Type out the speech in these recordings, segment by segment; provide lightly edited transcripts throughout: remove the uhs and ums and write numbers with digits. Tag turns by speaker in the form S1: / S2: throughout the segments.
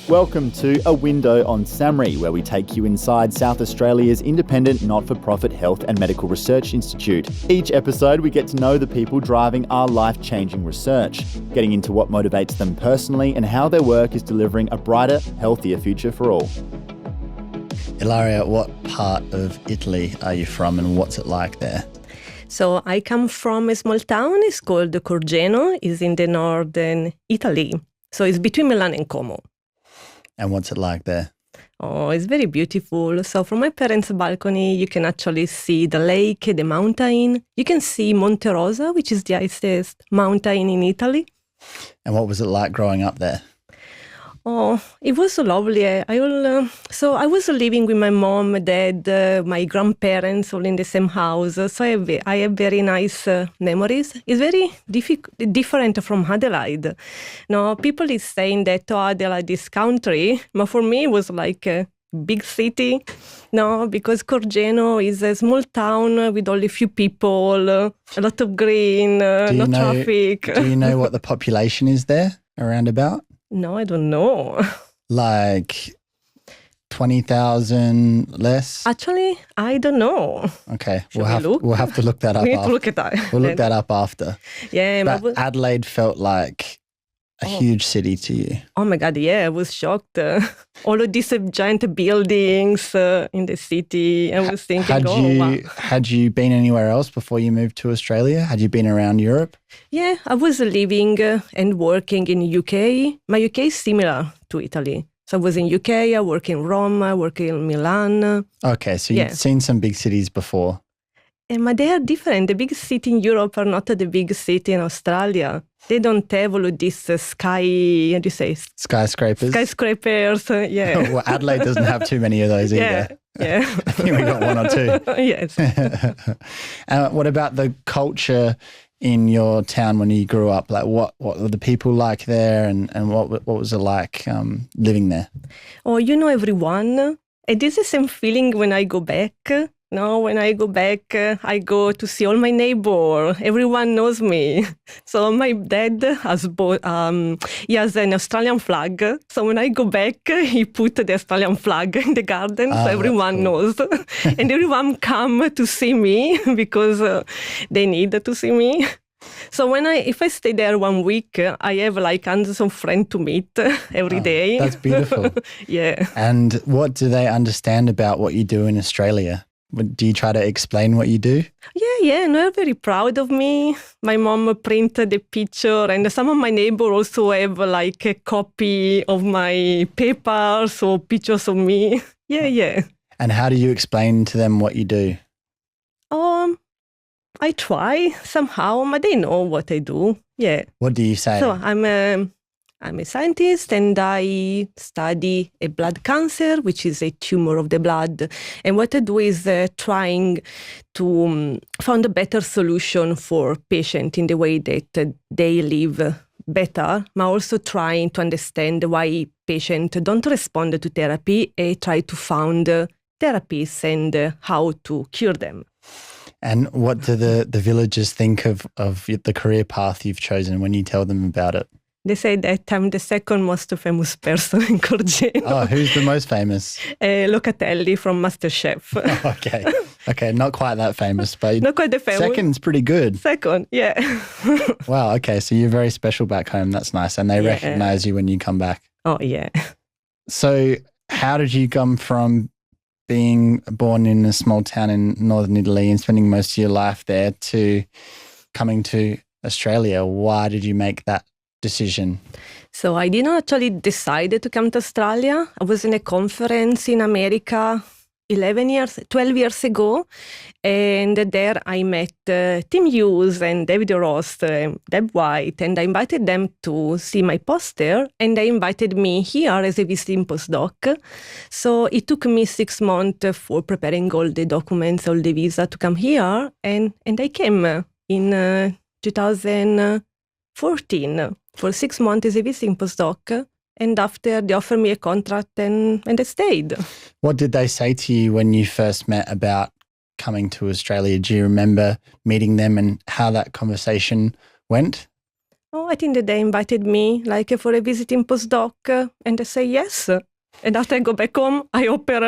S1: Welcome to A Window on SAHMRI, where we take you inside South Australia's independent not-for-profit health and medical research institute. Each episode, we get to know the people driving our life-changing research, getting into what motivates them personally and how their work is delivering a brighter, healthier future for all.
S2: Ilaria, what part of Italy are you from and what's it like there?
S3: So I come from a small town. It's called Corteno. It's in the northern Italy. So it's between Milan and Como.
S2: And what's it like there?
S3: Oh, it's very beautiful. So from my parents' balcony, you can actually see the lake, the mountain. You can see Monte Rosa, which is the highest mountain in Italy.
S2: And what was it like growing up there?
S3: Oh, it was so lovely. So I was living with my mom, dad, my grandparents, all in the same house. So I have very nice memories. It's very different from Adelaide. No, people is saying that Adelaide is country, but for me it was like a big city. No, because Corteno is a small town with only a few people, a lot of green, no traffic.
S2: Do you know what the population is there around about?
S3: No, I don't know.
S2: Like 20,000 less?
S3: Actually, I don't know.
S2: Okay,
S3: we'll
S2: have to look that up.
S3: We need to look at that.
S2: We'll look that up after.
S3: Yeah,
S2: but Adelaide felt like a huge city to you.
S3: Oh my God, yeah, I was shocked. All of these giant buildings in the city. I was thinking, wow.
S2: Had you been anywhere else before you moved to Australia? Had you been around Europe?
S3: Yeah, I was living and working in UK. My UK is similar to Italy. So I was in UK, I work in Rome, I work in Milan.
S2: Okay, so you've seen some big cities before.
S3: But they are different. The big cities in Europe are not the big city in Australia. They don't have all of this skyscrapers. Skyscrapers, yeah.
S2: Well, Adelaide doesn't have too many of those either.
S3: Yeah.
S2: I think we got one or two.
S3: Yes.
S2: What about the culture in your town when you grew up? Like, what were the people like there, and what was it like living there?
S3: Oh, you know everyone. And this is the same feeling when I go back. No, when I go back, I go to see all my neighbors. Everyone knows me. So my dad has he has an Australian flag. So when I go back, he put the Australian flag in the garden, so everyone knows. And everyone come to see me because they need to see me. So if I stay there 1 week, I have like hundreds of friends to meet every day.
S2: That's beautiful.
S3: Yeah.
S2: And what do they understand about what you do in Australia? Do you try to explain what you do?
S3: Yeah, and they're very proud of me. My mom printed the picture, and some of my neighbors also have like a copy of my papers or pictures of me. Yeah.
S2: And how do you explain to them what you do?
S3: I try somehow, but they know what I do. Yeah.
S2: What do you say?
S3: So I'm a scientist and I study a blood cancer, which is a tumor of the blood. And what I do is trying to find a better solution for patients in the way that they live better, but also trying to understand why patients don't respond to therapy and try to find therapies and how to cure them.
S2: And what do the villagers think of the career path you've chosen when you tell them about it?
S3: They say that I'm the second most famous person in Corteno.
S2: Oh, who's the most famous?
S3: Locatelli from MasterChef.
S2: Okay, not quite that famous, but
S3: not quite the famous.
S2: Second's pretty good.
S3: Second, yeah.
S2: Wow, okay, so you're very special back home. That's nice. And they recognize you when you come back.
S3: Oh, yeah.
S2: So how did you come from being born in a small town in northern Italy and spending most of your life there to coming to Australia? Why did you make that decision?
S3: So I didn't actually decide to come to Australia. I was in a conference in America 12 years ago, and there I met Tim Hughes and David Ross, Deb White, and I invited them to see my poster, and they invited me here as a visiting postdoc. So it took me 6 months for preparing all the documents, all the visa to come here, and I came in 2014 for 6 months as a visiting postdoc. And after, they offered me a contract and I stayed.
S2: What did they say to you when you first met about coming to Australia? Do you remember meeting them and how that conversation went?
S3: Oh, I think that they invited me like for a visiting postdoc, and I say yes. And after I go back home, I open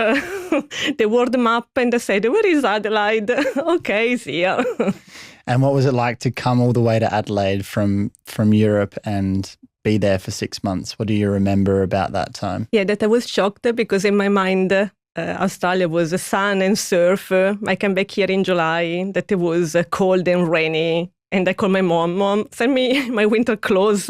S3: the world map and I said, where is Adelaide? Okay, it's here.
S2: And what was it like to come all the way to Adelaide from Europe and be there for 6 months? What do you remember about that time?
S3: Yeah, that I was shocked because in my mind, Australia was sun and surf. I came back here in July, that it was cold and rainy. And I called my mom, send me my winter clothes.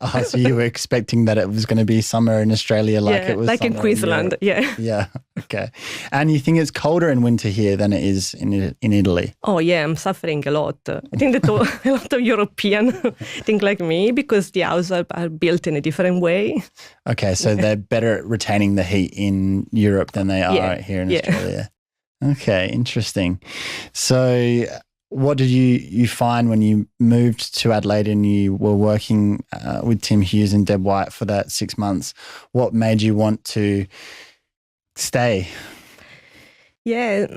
S2: Oh, so you were expecting that it was going to be summer in Australia it was
S3: like in Queensland,
S2: Yeah, okay. And you think it's colder in winter here than it is in Italy?
S3: Oh, yeah, I'm suffering a lot. I think that a lot of Europeans think like me because the houses are built in a different way.
S2: Okay, so they're better at retaining the heat in Europe than they are here in Australia. Okay, interesting. So what did you find when you moved to Adelaide and you were working with Tim Hughes and Deb White for that 6 months? What made you want to stay?
S3: Yeah,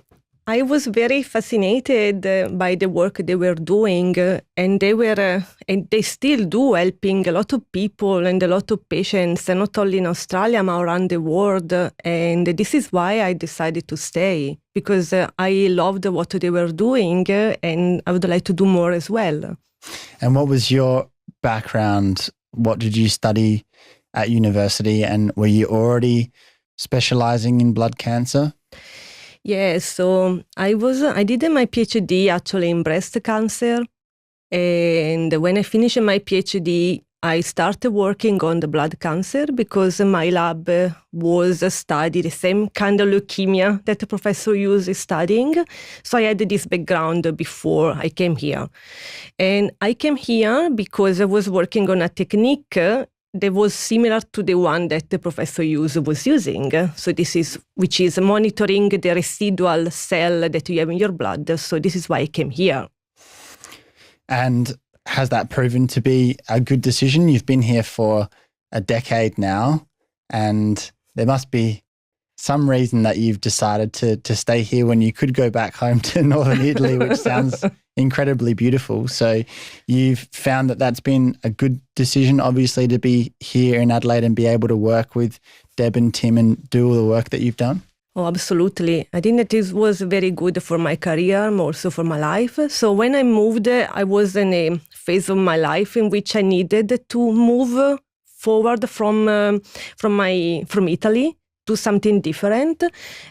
S3: I was very fascinated by the work they were doing, and they still do, helping a lot of people and a lot of patients, not only in Australia but around the world. And this is why I decided to stay, because I loved what they were doing, and I would like to do more as well.
S2: And what was your background? What did you study at university, and were you already specializing in blood cancer?
S3: Yeah, so I did my PhD actually in breast cancer. And when I finished my PhD, I started working on the blood cancer because my lab was studying the same kind of leukemia that Professor Hughes is studying. So I had this background before I came here. And I came here because I was working on a technique that was similar to the one that the Professor Hughes was using. So which is monitoring the residual cell that you have in your blood. So this is why I came here.
S2: And has that proven to be a good decision? You've been here for a decade now, and there must be some reason that you've decided to stay here when you could go back home to northern Italy, which sounds incredibly beautiful. So you've found that that's been a good decision, obviously, to be here in Adelaide and be able to work with Deb and Tim and do all the work that you've done?
S3: Oh, absolutely. I think that this was very good for my career, also for my life. So when I moved, I was in a phase of my life in which I needed to move forward from Italy to something different.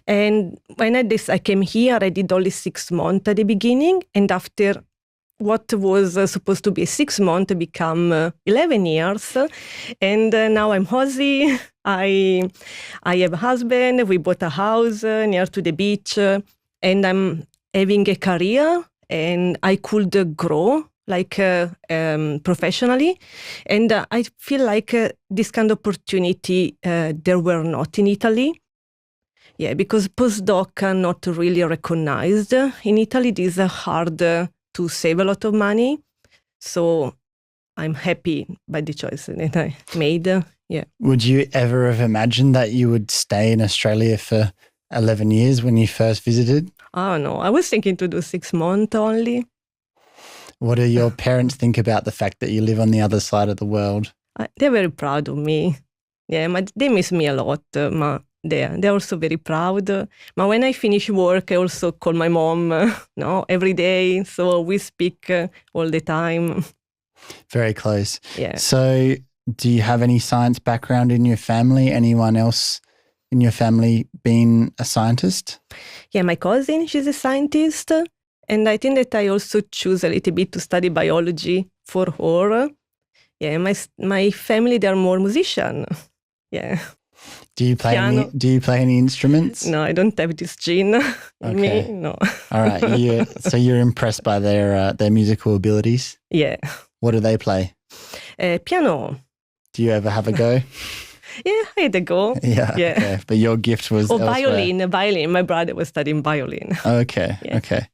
S3: And when I came here, I did only 6 months at the beginning. And after what was supposed to be 6 months become 11 years. And now I'm Aussie. I have a husband. We bought a house near to the beach. And I'm having a career. And I could grow professionally. And I feel like this kind of opportunity there were not in Italy. Yeah, because postdoc are not really recognized. In Italy, it is hard to save a lot of money. So I'm happy by the choice that I made. Yeah.
S2: Would you ever have imagined that you would stay in Australia for 11 years when you first visited?
S3: Oh, no. I was thinking to do 6 months only.
S2: What do your parents think about the fact that you live on the other side of the world?
S3: They're very proud of me. Yeah, they miss me a lot. They're also very proud. But when I finish work, I also call my mom every day. So we speak all the time.
S2: Very close.
S3: Yeah.
S2: So do you have any science background in your family? Anyone else in your family being a scientist?
S3: Yeah, my cousin, she's a scientist. And I think that I also choose a little bit to study biology for her. Yeah, my family, they're more musician. Yeah.
S2: Do you play any instruments?
S3: No, I don't have this gene in me. No.
S2: All right. So you're impressed by their musical abilities?
S3: Yeah.
S2: What do they play?
S3: Piano.
S2: Do you ever have a go?
S3: Yeah, I had a go.
S2: Yeah. Okay. But your gift was elsewhere.
S3: Violin. My brother was studying violin.
S2: Okay.
S3: Yeah.
S2: Okay.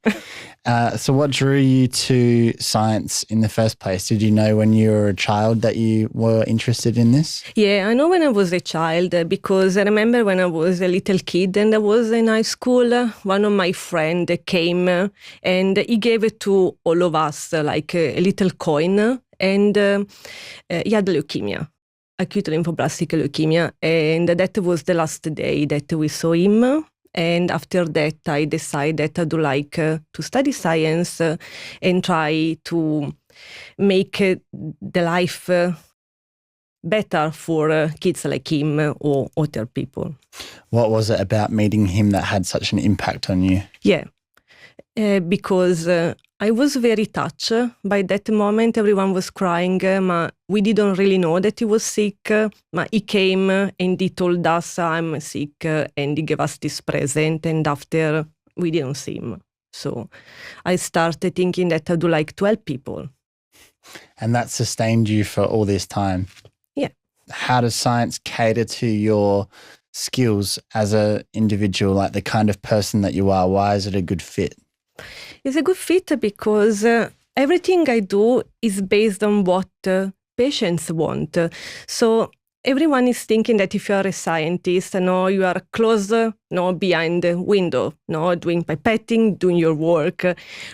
S2: So what drew you to science in the first place? Did you know when you were a child that you were interested in this?
S3: Yeah, I know when I was a child because I remember when I was a little kid and I was in high school, one of my friends came and he gave it to all of us like a little coin and he had leukemia, acute lymphoblastic leukemia, and that was the last day that we saw him. And after that, I decided that I'd like to study science and try to make the life better for kids like him or other people.
S2: What was it about meeting him that had such an impact on you?
S3: Yeah, because I was very touched by that moment. Everyone was crying, but we didn't really know that he was sick. But he came and he told us, I'm sick, and he gave us this present. And after, we didn't see him. So I started thinking that I'd like to help people.
S2: And that sustained you for all this time?
S3: Yeah.
S2: How does science cater to your skills as an individual, like the kind of person that you are? Why is it a good fit?
S3: It's a good fit because everything I do is based on what patients want. So everyone is thinking that if you are a scientist, you are close, behind the window, doing pipetting, doing your work.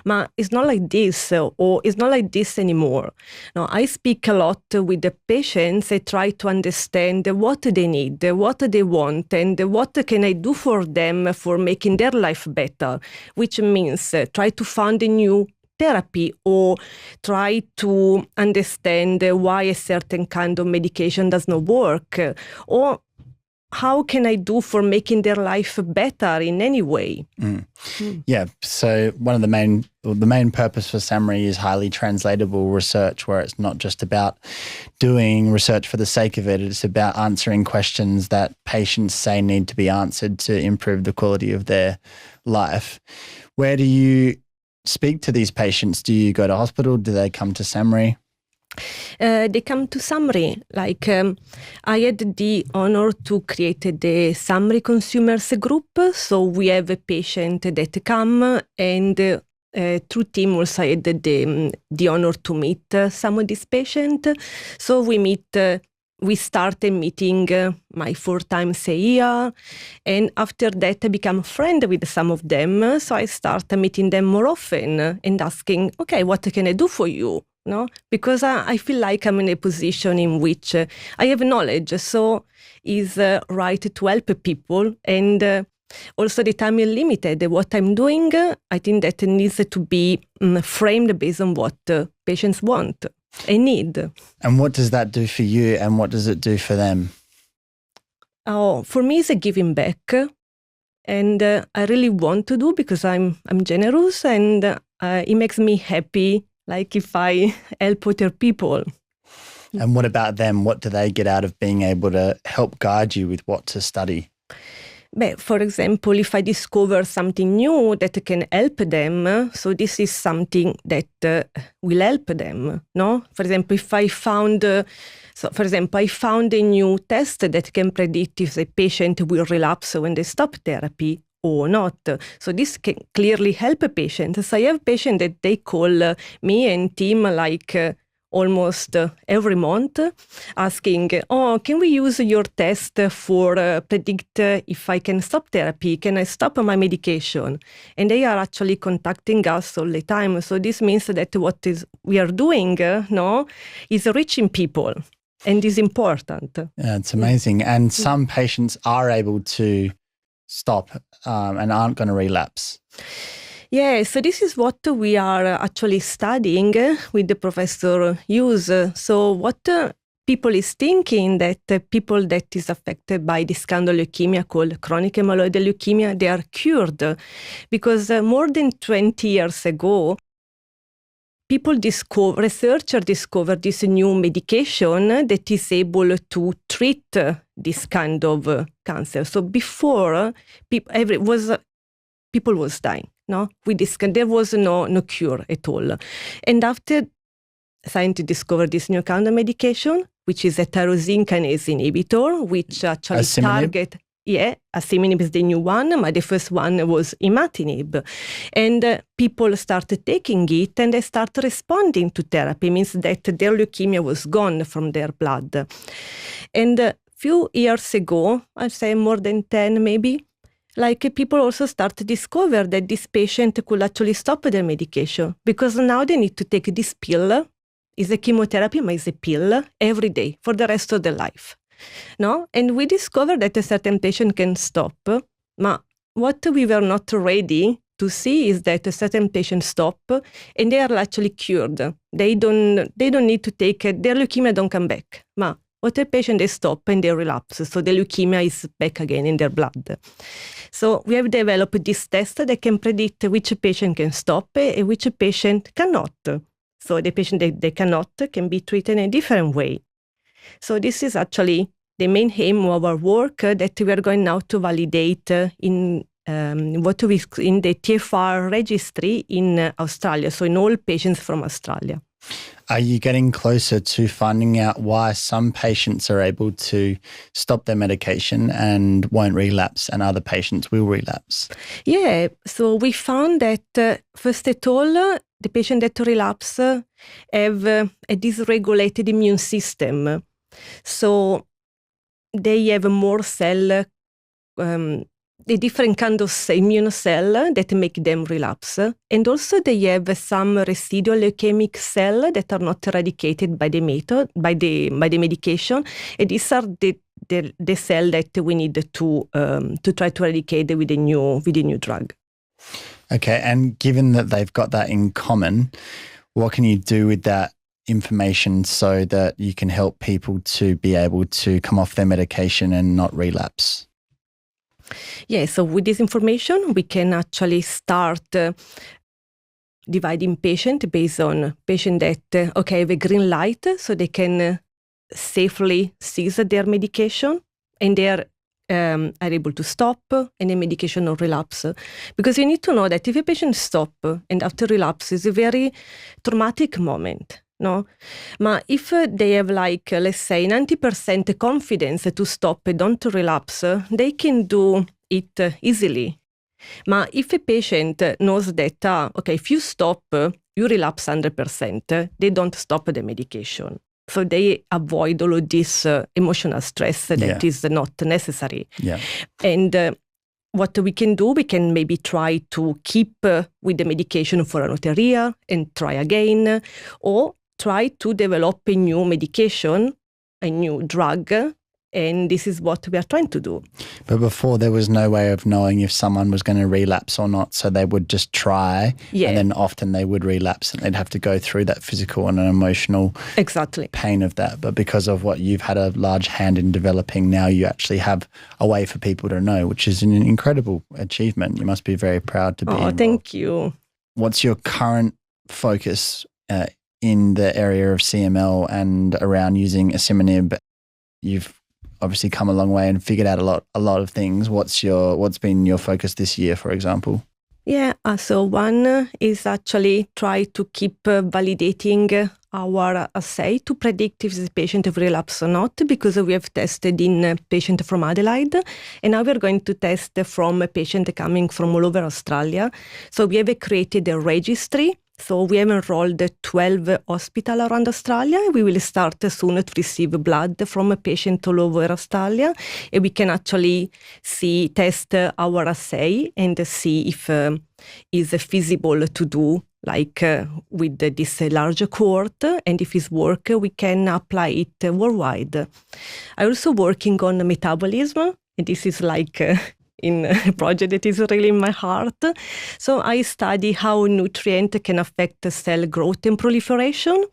S3: But it's not like this, or it's not like this anymore. I speak a lot with the patients. I try to understand what they need, what they want, and what can I do for them for making their life better, which means try to find a new therapy or try to understand why a certain kind of medication does not work, or how can I do for making their life better in any way?
S2: Yeah, so one of the main purpose for SAHMRI is highly translatable research, where it's not just about doing research for the sake of it, it's about answering questions that patients say need to be answered to improve the quality of their life. Where do you speak to these patients? Do you go to hospital? Do they come to SAHMRI?
S3: They come to SAHMRI. I had the honor to create the SAHMRI Consumers Group. So we have a patient that come, and through team also I had the honor to meet some of these patients. So we started meeting 4 times a year, and after that I become friend with some of them. So I start meeting them more often and asking, okay, what can I do for you? Because I feel like I'm in a position in which I have knowledge, so it's right to help people, and also the time is limited. What I'm doing, I think that it needs to be framed based on what patients want and need.
S2: And what does that do for you, and what does it do for them?
S3: For me, it's a giving back, and I really want to do because I'm generous, and it makes me happy. Like if I help other people.
S2: And what about them? What do they get out of being able to help guide you with what to study?
S3: For example, if I discover something new that can help them, so this is something that will help them. For example, if I found, I found a new test that can predict if the patient will relapse when they stop therapy or not. So this can clearly help a patient. So I have patients that they call me and team almost every month asking, can we use your test for predict if I can stop therapy? Can I stop my medication? And they are actually contacting us all the time. So this means that what we are doing is reaching people, and is important.
S2: Yeah, it's amazing. And some patients are able to stop and aren't going to relapse.
S3: Yeah, so this is what we are actually studying with the Professor Hughes. So what people is thinking that people that is affected by this kind of leukemia called chronic myeloid leukemia, they are cured. Because more than 20 years ago, researchers discovered this new medication that is able to treat this kind of cancer. So before, people was dying. With this, there was no cure at all. And after scientists discovered this new kind of medication, which is a tyrosine kinase inhibitor, which actually target. Yeah, asciminib is the new one, but the first one was imatinib. And people started taking it, and they started responding to therapy. Means that their leukemia was gone from their blood. And a few years ago, I'd say more than 10 maybe, people also start to discover that this patient could actually stop their medication, because now they need to take this pill It's a chemotherapy, but it's a pill every day for the rest of their life. No? And we discovered that a certain patient can stop, but what we were not ready to see is that a certain patient stop and they are actually cured. They don't need to take it. Their leukemia don't come back. But what a patient, they stop and they relapse. So the leukemia is back again in their blood. So we have developed this test that can predict which patient can stop and which patient cannot. So the patient that cannot can be treated in a different way. So this is actually the main aim of our work that we are going now to validate in the TFR registry in Australia, so in all patients from Australia.
S2: Are you getting closer to finding out why some patients are able to stop their medication and won't relapse and other patients will relapse?
S3: Yeah, so we found that first of all, the patient that relapse have a dysregulated immune system. So they have more cell, a different kind of immune cell that make them relapse. And also they have some residual leukemic cell that are not eradicated by the medication. And these are the cell that we need to try to eradicate with a new drug.
S2: Okay, and given that they've got that in common, what can you do with that information so that you can help people to be able to come off their medication and not relapse?
S3: Yeah, so with this information, we can actually start dividing patient based on patient that, have a green light, so they can safely cease their medication and they are able to stop and the medication or relapse. Because you need to know that if a patient stop and after relapse is a very traumatic moment. No, but if they have let's say 90% confidence to stop and don't relapse, they can do it easily. But if a patient knows that, if you stop, you relapse 100%, they don't stop the medication. So they avoid all of this emotional stress that is not necessary.
S2: Yeah.
S3: And what we can do, we can maybe try to keep with the medication for another year and try again, or try to develop a new medication, a new drug, and this is what we are trying to do.
S2: But before, there was no way of knowing if someone was going to relapse or not, so they would just try, and then often they would relapse and they'd have to go through that physical and emotional pain of that. But because of what you've had a large hand in developing, now you actually have a way for people to know, which is an incredible achievement. You must be very proud to be involved.
S3: Thank you.
S2: What's your current focus in the area of CML and around using asciminib? You've obviously come a long way and figured out a lot of things. What's been your focus this year, for example?
S3: Yeah, so one is actually try to keep validating our assay to predict if the patient will relapse or not, because we have tested in a patient from Adelaide, and now we're going to test from a patient coming from all over Australia. So we have created a registry. So we have enrolled 12 hospitals around Australia. We will start soon to receive blood from a patient all over Australia. And we can actually test our assay and see if it's feasible to do with this large cohort. And if it's work, we can apply it worldwide. I'm also working on metabolism. And this is in a project that is really in my heart. So I study how nutrient can affect cell growth and proliferation,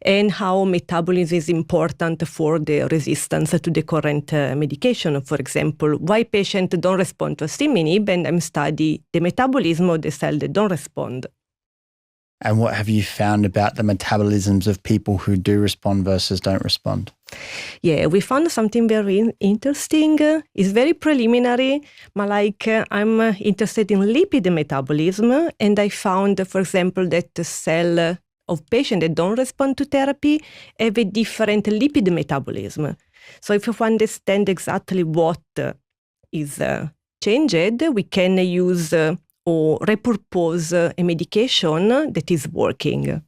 S3: and how metabolism is important for the resistance to the current medication. For example, why patients don't respond to asciminib, and I'm studying the metabolism of the cell that don't respond.
S2: And what have you found about the metabolisms of people who do respond versus don't respond?
S3: Yeah, we found something very interesting. It's very preliminary, but I'm interested in lipid metabolism, and I found, for example, that the cell of patients that don't respond to therapy have a different lipid metabolism. So if you understand exactly what is changed, we can use or repurpose a medication that is working.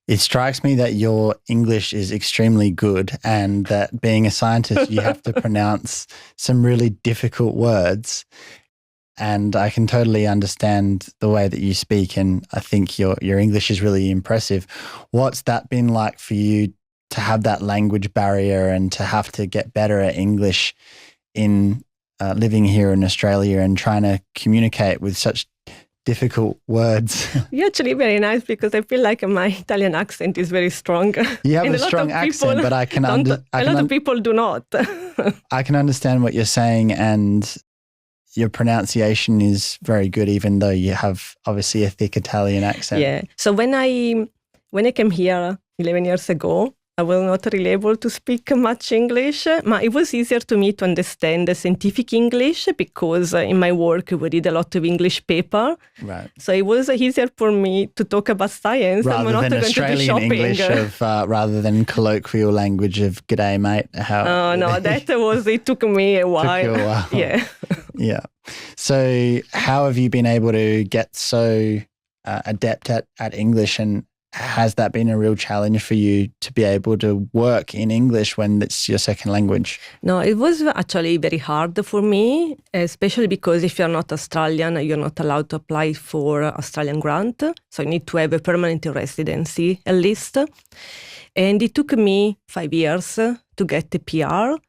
S2: It strikes me that your English is extremely good, and that being a scientist, you have to pronounce some really difficult words. and I can totally understand the way that you speak, and I think your English is really impressive. What's that been like for you to have that language barrier and to have to get better at English in living here in Australia and trying to communicate with such difficult words?
S3: You're actually very nice, because I feel like my Italian accent is very strong.
S2: You have a strong accent, but
S3: a lot of people do not.
S2: I can understand what you're saying, and your pronunciation is very good, even though you have obviously a thick Italian accent.
S3: Yeah. So when I came here 11 years ago, I was not really able to speak much English, but it was easier to me to understand the scientific English, because in my work we read a lot of English paper.
S2: Right.
S3: So it was easier for me to talk about science
S2: rather than Australian English rather than colloquial language of "G'day, mate."
S3: Oh no, it took me a while.
S2: Took you a while.
S3: Yeah.
S2: Yeah. So how have you been able to get so adept at English, and has that been a real challenge for you to be able to work in English when it's your second language?
S3: No, it was actually very hard for me, especially because if you're not Australian, you're not allowed to apply for Australian grant. So you need to have a permanent residency at least. And it took me 5 years to get the PR.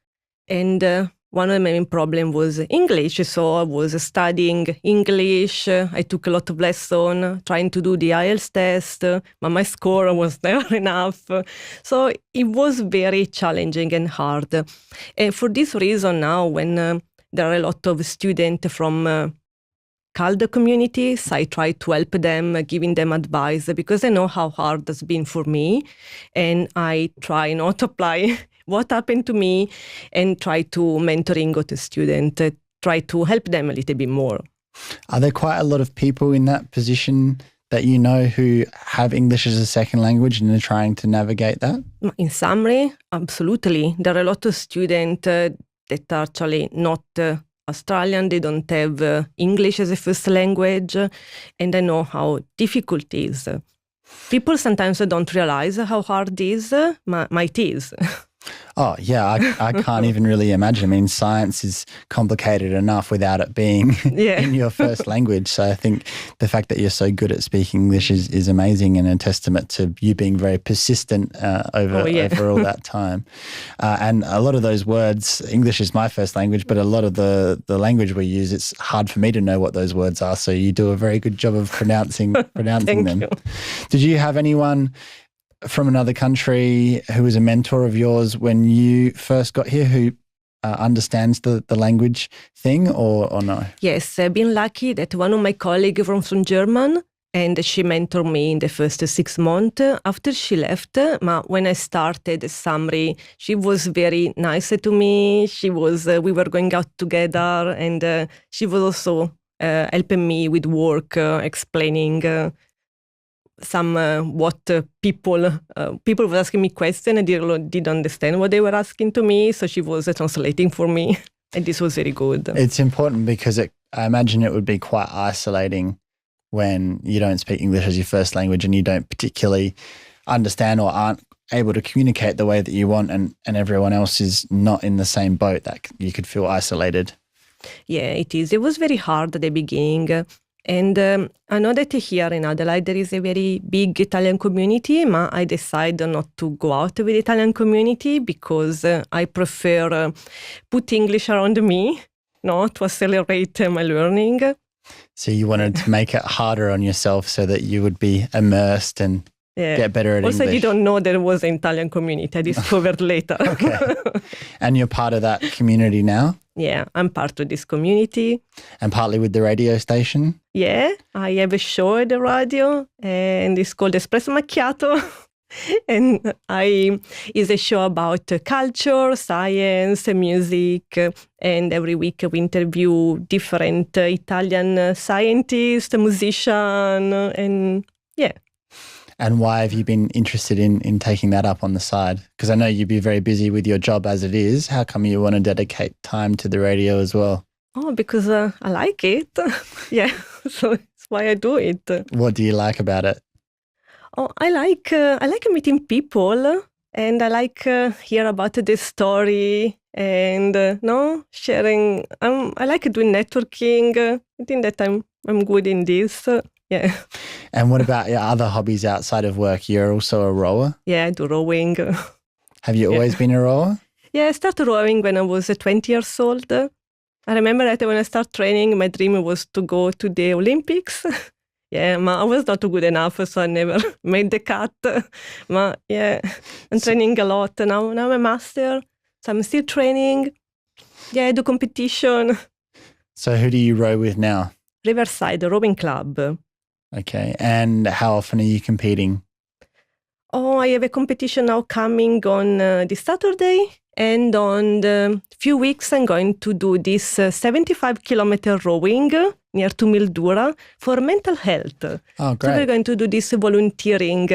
S3: And one of the main problems was English. So I was studying English. I took a lot of lessons, trying to do the IELTS test, but my score was never enough. So it was very challenging and hard. And for this reason now, when there are a lot of students from CALD communities, I try to help them, giving them advice, because I know how hard it's been for me. And I try not to apply what happened to me and try to mentoring the student, try to help them a little bit more.
S2: Are there quite a lot of people in that position that you know who have English as a second language and are trying to navigate that?
S3: In SAHMRI, absolutely. There are a lot of students that are actually not Australian. They don't have English as a first language, and I know how difficult it is. People sometimes don't realize how hard it is, but it is.
S2: Oh, yeah, I can't even really imagine. I mean, science is complicated enough without it being in your first language. So I think the fact that you're so good at speaking English is amazing, and a testament to you being very persistent over all that time. And a lot of those words, English is my first language, but a lot of the language we use, it's hard for me to know what those words are. So you do a very good job of pronouncing them.
S3: You.
S2: Did you have anyone from another country who was a mentor of yours when you first got here, who understands the language thing, or no?
S3: Yes, I've been lucky that one of my colleagues from German, and she mentored me in the first 6 months after she left. When I started SAHMRI, she was very nice to me. We were going out together, and she was also helping me with work, explaining some what people were asking me questions, and I didn't understand what they were asking to me, so she was translating for me, and this was very good.
S2: It's important because I imagine it would be quite isolating when you don't speak English as your first language and you don't particularly understand or aren't able to communicate the way that you want, and everyone else is not in the same boat, that you could feel isolated.
S3: Yeah, it is. It was very hard at the beginning. And I know that here in Adelaide there is a very big Italian community, but I decided not to go out with the Italian community because I prefer put English around me, to accelerate my learning.
S2: So you wanted to make it harder on yourself so that you would be immersed and get better at English.
S3: Also, I didn't know there was an Italian community. I discovered later.
S2: Okay. And you're part of that community now?
S3: Yeah, I'm part of this community.
S2: And partly with the radio station?
S3: Yeah, I have a show at the radio, and it's called Espresso Macchiato. And it's a show about culture, science, music, and every week we interview different Italian scientists, musicians, and yeah.
S2: And why have you been interested in taking that up on the side? Because I know you'd be very busy with your job as it is. How come you want to dedicate time to the radio as well?
S3: Oh, because I like it. Yeah, so that's why I do it.
S2: What do you like about it?
S3: Oh, I like meeting people. And I like hear about this story and sharing. I like doing networking. I think that I'm good in this. Yeah.
S2: And what about your other hobbies outside of work? You're also a rower?
S3: Yeah, I do rowing.
S2: Have you always been a rower?
S3: Yeah, I started rowing when I was 20 years old. I remember that when I started training, my dream was to go to the Olympics. Yeah, I was not good enough, so I never made the cut. But yeah, I'm training a lot. Now I'm a master, so I'm still training. Yeah, I do competition.
S2: So who do you row with now?
S3: Riverside Rowing Club.
S2: Okay, and how often are you competing?
S3: Oh, I have a competition now coming on this Saturday. And on the few weeks, I'm going to do this 75-kilometer rowing near to Mildura for mental health.
S2: Oh, great.
S3: So we're going to do this volunteering,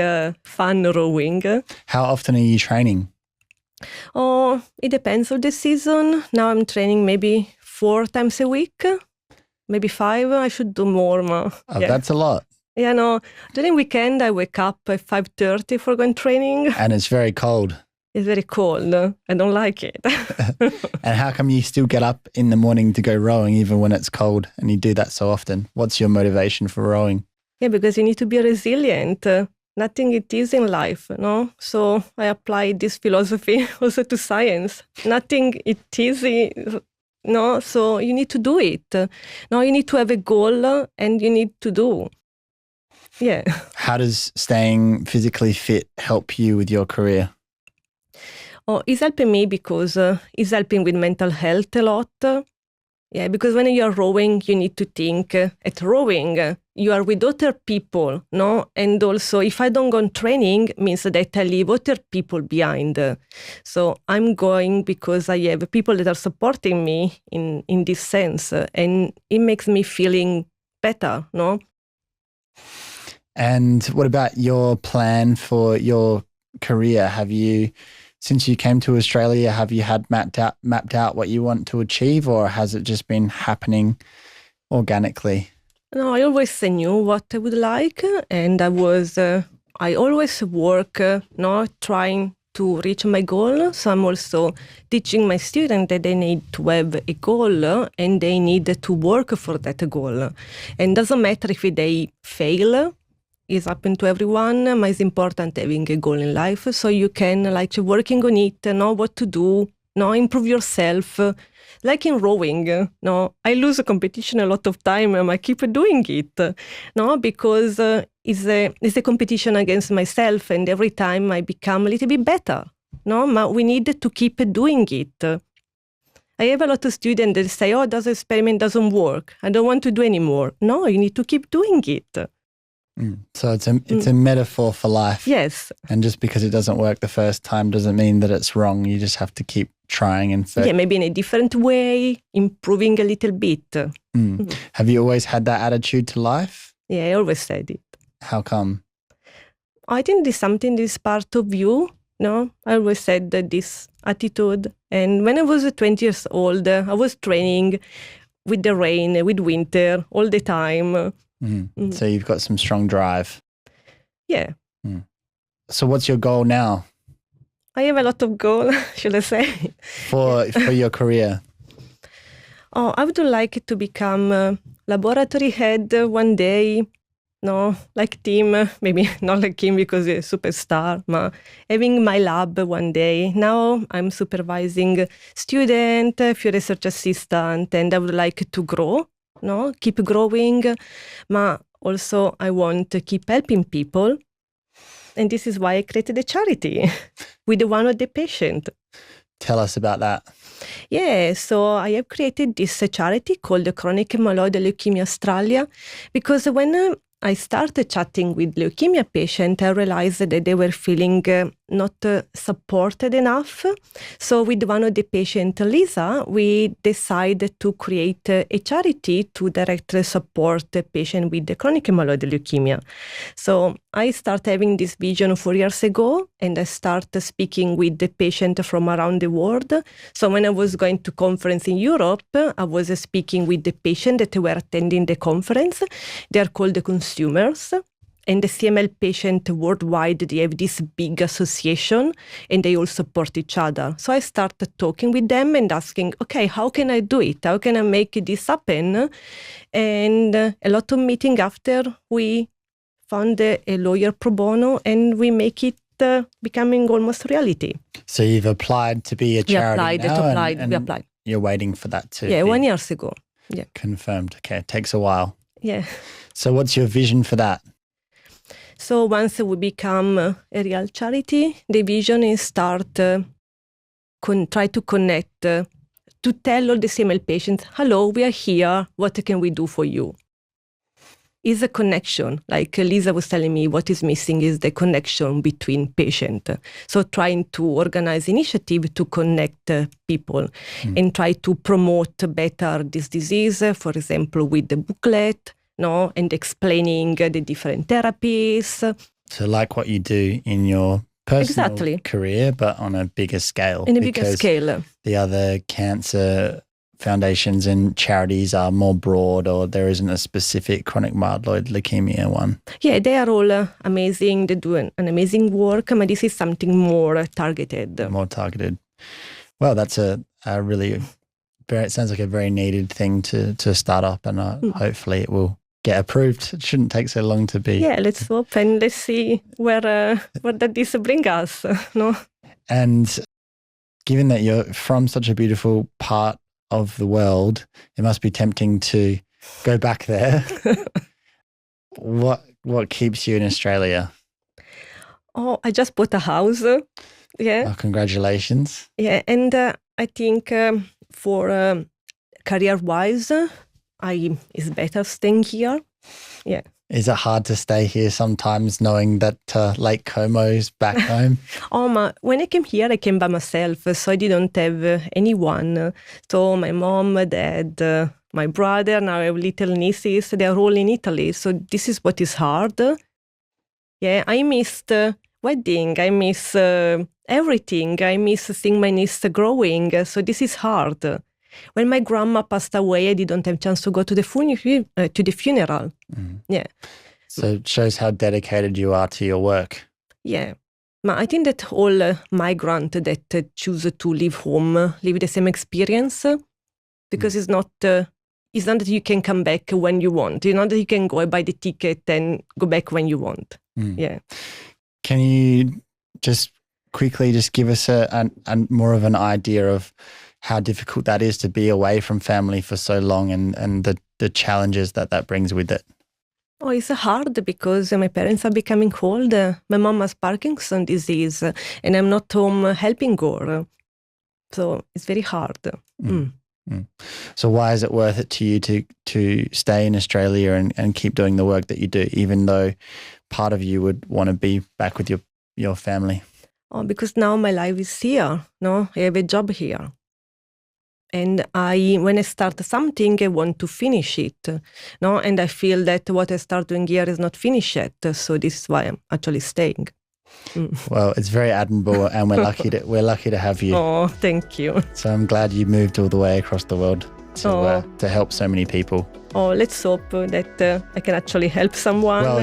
S3: fun rowing.
S2: How often are you training?
S3: Oh, it depends on the season. Now I'm training maybe 4 times a week, maybe 5. I should do more.
S2: Yeah. That's a lot.
S3: Yeah, no. During weekend, I wake up at 5:30 for going training.
S2: And it's very cold.
S3: It's very cold. I don't like it.
S2: And how come you still get up in the morning to go rowing even when it's cold and you do that so often? What's your motivation for rowing?
S3: Yeah, because you need to be resilient. Nothing is easy in life, no? So I apply this philosophy also to science. Nothing is easy, no? So you need to do it. No, you need to have a goal and you need to do. Yeah.
S2: How does staying physically fit help you with your career?
S3: Oh, it's helping me because it's helping with mental health a lot. Yeah, because when you are rowing, you need to think at rowing. You are with other people, no? And also, if I don't go on training, means that I leave other people behind. So I'm going because I have people that are supporting me in this sense. And it makes me feeling better, no?
S2: And what about your plan for your career? Since you came to Australia, have you had mapped out what you want to achieve, or has it just been happening organically?
S3: No, I always knew what I would like, and I always work, trying to reach my goal. So I'm also teaching my students that they need to have a goal and they need to work for that goal. And doesn't matter if they fail. It's happened to everyone, but it's important having a goal in life so you can working on it, know what to do, improve yourself. Like in rowing, I lose a competition a lot of time and I keep doing it, because it's a competition against myself and every time I become a little bit better, but we need to keep doing it. I have a lot of students that say, oh, this experiment doesn't work. I don't want to do anymore. No, you need to keep doing it.
S2: So it's a metaphor for life.
S3: Yes.
S2: And just because it doesn't work the first time doesn't mean that it's wrong. You just have to keep trying and
S3: maybe in a different way, improving a little bit.
S2: Have you always had that attitude to life?
S3: Yeah, I always said it.
S2: How come?
S3: I think there's something, this part of you. I always said that this attitude. And when I was 20 years old, I was training with the rain, with winter, all the time.
S2: So you've got some strong drive.
S3: Yeah.
S2: So what's your goal now?
S3: I have a lot of goals, should I say.
S2: For your career?
S3: Oh, I would like to become a laboratory head one day. Like Tim, maybe not like him because he's a superstar, but having my lab one day. Now I'm supervising student, a few research assistant, and I would like to grow. Keep growing, but also I want to keep helping people. And this is why I created a charity with one of the patient.
S2: Tell us about that.
S3: Yeah, so I have created this charity called the Chronic Myeloid Leukemia Australia because when I started chatting with leukemia patients, I realized that they were feeling not supported enough. So with one of the patients, Lisa, we decided to create a charity to directly support the patient with the chronic myeloid leukemia. So I started having this vision 4 years ago, and I started speaking with the patient from around the world. So when I was going to conference in Europe, I was speaking with the patient that were attending the conference. They are called the consumers. And the CML patient worldwide, they have this big association and they all support each other. So I started talking with them and asking, okay, how can I do it? How can I make this happen? And a lot of meeting after, we found a lawyer pro bono and we make it becoming almost reality.
S2: So you've applied to be a charity
S3: We applied.
S2: You're waiting for that to
S3: be 1 year ago.
S2: Confirmed. Okay, it takes a while.
S3: Yeah.
S2: So what's your vision for that?
S3: So once we become a real charity, the vision is try to connect, to tell all the CML patients, hello, we are here, what can we do for you? Is a connection. Like Lisa was telling me, what is missing is the connection between patients. So trying to organize initiative to connect people and try to promote better this disease, for example, with the booklet, and explaining the different therapies.
S2: So like what you do in your personal career, but on a bigger scale.
S3: In a bigger scale.
S2: The other cancer foundations and charities are more broad, or there isn't a specific chronic myeloid leukemia one. Yeah,
S3: they are all amazing. They do an amazing work, but this is something more targeted.
S2: More targeted. Well, that's a really, it sounds like a very needed thing to start up, and hopefully it will get approved. It shouldn't take so long to be.
S3: Yeah, let's hope and let's see where this brings us. No.
S2: And given that you're from such a beautiful part of the world, it must be tempting to go back there. What keeps you in Australia?
S3: Oh, I just bought a house. Yeah.
S2: Oh, congratulations.
S3: Yeah, and I think for career-wise, it's better staying here. Yeah.
S2: Is it hard to stay here sometimes, knowing that Lake Como's back home?
S3: When I came here, I came by myself, so I didn't have anyone. So my mom, dad, my brother, now I have little nieces, they're all in Italy. So this is what is hard. Yeah, I missed wedding, I miss everything. I miss seeing my niece growing. So this is hard. When my grandma passed away, I didn't have a chance to go to the funeral. Yeah.
S2: So it shows how dedicated you are to your work.
S3: Yeah. But I think that all migrants that choose to leave home live the same experience, because it's not that you can come back when you want. It's not that you can go buy the ticket and go back when you want. Yeah.
S2: Can you just quickly give us a more of an idea of how difficult that is to be away from family for so long, and the challenges that brings with it?
S3: Oh, it's hard because my parents are becoming old. My mom has Parkinson's disease and I'm not home helping her. So it's very hard.
S2: So why is it worth it to you to stay in Australia and keep doing the work that you do, even though part of you would want to be back with your family?
S3: Oh, because now my life is here. I have a job here. And when I start something, I want to finish it. And I feel that what I start doing here is not finished yet. So this is why I'm actually staying.
S2: Well, it's very admirable, and we're lucky to have you.
S3: Oh, thank you.
S2: So I'm glad you moved all the way across the world to help so many people.
S3: Oh, let's hope that I can actually help someone.
S2: Well,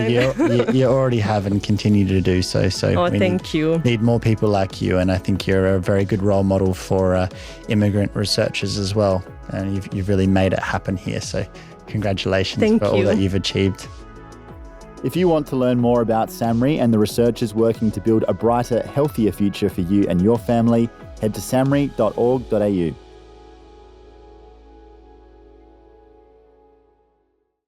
S2: you already have and continue to do so. So
S3: thank you.
S2: Need more people like you, and I think you're a very good role model for immigrant researchers as well. And you've really made it happen here. So congratulations for all that you've achieved.
S1: If you want to learn more about SAHMRI and the researchers working to build a brighter, healthier future for you and your family, head to samhri.org.au.